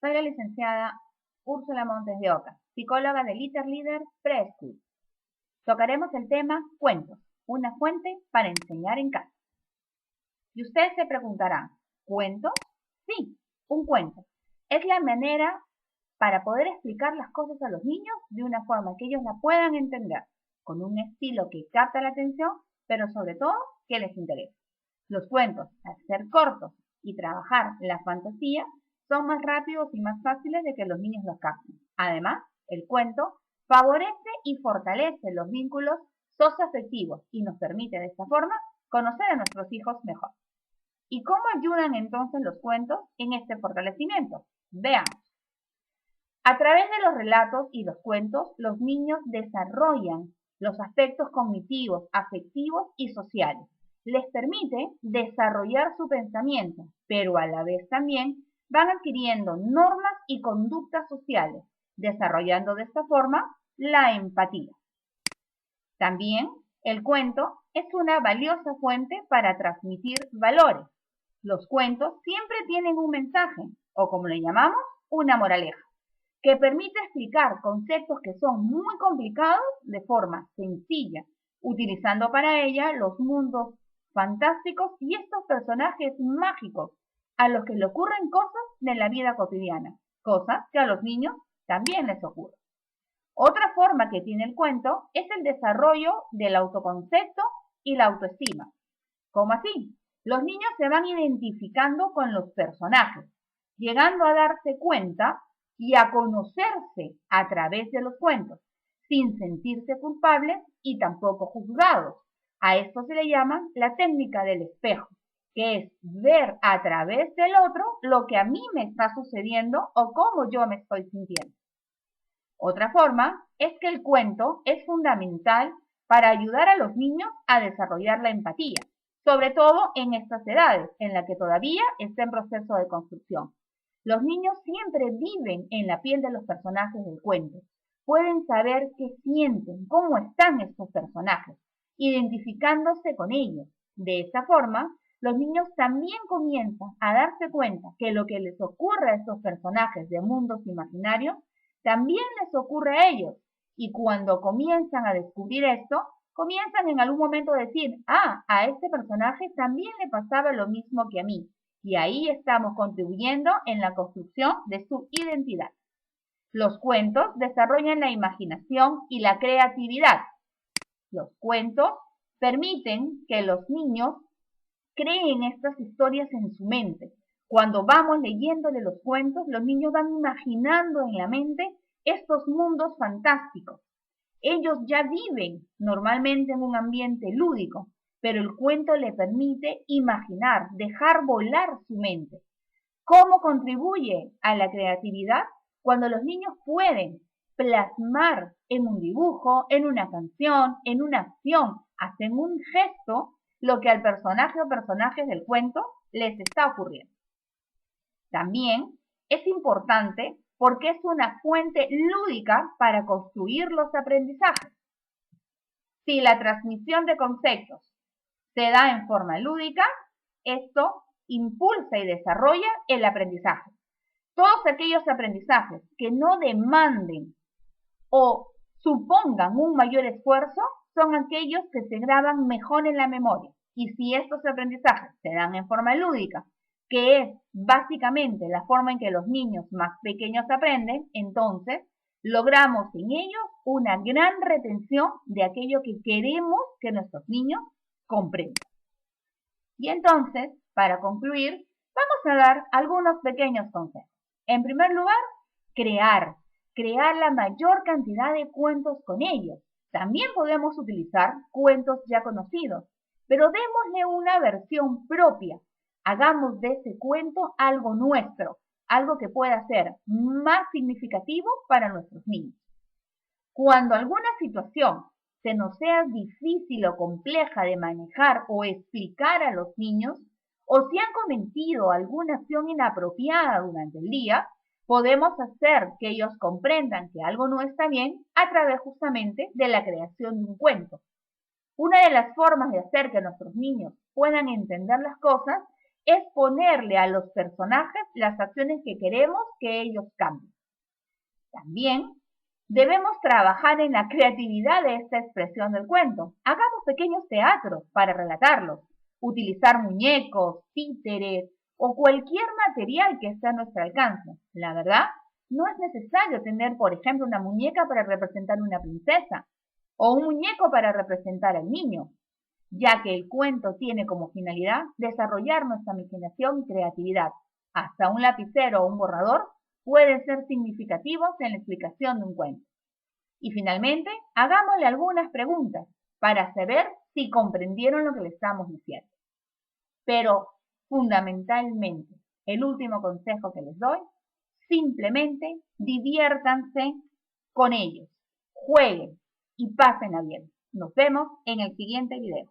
Soy la licenciada Úrsula Montes de Oca, psicóloga de Little Leader Preschool. Tocaremos el tema cuentos, una fuente para enseñar en casa. Y ustedes se preguntarán, ¿cuentos? Sí, un cuento. Es la manera para poder explicar las cosas a los niños de una forma que ellos la puedan entender, con un estilo que capta la atención, pero sobre todo que les interese. Los cuentos, al ser cortos y trabajar la fantasía, son más rápidos y más fáciles de que los niños los capten. Además, el cuento favorece y fortalece los vínculos socioafectivos y nos permite de esta forma conocer a nuestros hijos mejor. ¿Y cómo ayudan entonces los cuentos en este fortalecimiento? Veamos. A través de los relatos y los cuentos, los niños desarrollan los aspectos cognitivos, afectivos y sociales. Les permite desarrollar su pensamiento, pero a la vez también van adquiriendo normas y conductas sociales, desarrollando de esta forma la empatía. También el cuento es una valiosa fuente para transmitir valores. Los cuentos siempre tienen un mensaje, o como le llamamos, una moraleja, que permite explicar conceptos que son muy complicados de forma sencilla, utilizando para ella los mundos fantásticos y estos personajes mágicos a los que le ocurren cosas de la vida cotidiana, cosas que a los niños también les ocurren. Otra forma que tiene el cuento es el desarrollo del autoconcepto y la autoestima. ¿Cómo así? Los niños se van identificando con los personajes, llegando a darse cuenta y a conocerse a través de los cuentos, sin sentirse culpables y tampoco juzgados. A esto se le llama la técnica del espejo, que es ver a través del otro lo que a mí me está sucediendo o cómo yo me estoy sintiendo. Otra forma es que el cuento es fundamental para ayudar a los niños a desarrollar la empatía, sobre todo en estas edades, en las que todavía está en proceso de construcción. Los niños siempre viven en la piel de los personajes del cuento. Pueden saber qué sienten, cómo están estos personajes, identificándose con ellos. De esta forma, los niños también comienzan a darse cuenta que lo que les ocurre a estos personajes de mundos imaginarios también les ocurre a ellos. Y cuando comienzan a descubrir esto, comienzan en algún momento a decir, a este personaje también le pasaba lo mismo que a mí. Y ahí estamos contribuyendo en la construcción de su identidad. Los cuentos desarrollan la imaginación y la creatividad. Los cuentos permiten que los niños creen estas historias en su mente. Cuando vamos leyéndole los cuentos, los niños van imaginando en la mente estos mundos fantásticos. Ellos ya viven normalmente en un ambiente lúdico, pero el cuento le permite imaginar, dejar volar su mente. ¿Cómo contribuye a la creatividad? Cuando los niños pueden plasmar en un dibujo, en una canción, en una acción, hacen un gesto, lo que al personaje o personajes del cuento les está ocurriendo. También es importante porque es una fuente lúdica para construir los aprendizajes. Si la transmisión de conceptos se da en forma lúdica, esto impulsa y desarrolla el aprendizaje. Todos aquellos aprendizajes que no demanden o supongan un mayor esfuerzo son aquellos que se graban mejor en la memoria. Y si estos aprendizajes se dan en forma lúdica, que es básicamente la forma en que los niños más pequeños aprenden, entonces logramos en ellos una gran retención de aquello que queremos que nuestros niños comprendan. Y entonces, para concluir, vamos a dar algunos pequeños consejos. En primer lugar, crear la mayor cantidad de cuentos con ellos. También podemos utilizar cuentos ya conocidos, pero démosle una versión propia. Hagamos de ese cuento algo nuestro, algo que pueda ser más significativo para nuestros niños. Cuando alguna situación se nos sea difícil o compleja de manejar o explicar a los niños, o si han cometido alguna acción inapropiada durante el día, podemos hacer que ellos comprendan que algo no está bien a través justamente de la creación de un cuento. Una de las formas de hacer que nuestros niños puedan entender las cosas es ponerle a los personajes las acciones que queremos que ellos cambien. También debemos trabajar en la creatividad de esta expresión del cuento. Hagamos pequeños teatros para relatarlos, utilizar muñecos, títeres o cualquier material que esté a nuestro alcance. La verdad, no es necesario tener, por ejemplo, una muñeca para representar una princesa o un muñeco para representar al niño, ya que el cuento tiene como finalidad desarrollar nuestra imaginación y creatividad. Hasta un lapicero o un borrador pueden ser significativos en la explicación de un cuento. Y finalmente, hagámosle algunas preguntas para saber si comprendieron lo que le estamos diciendo. Pero, fundamentalmente, el último consejo que les doy, simplemente diviértanse con ellos, jueguen y pásenla bien. Nos vemos en el siguiente video.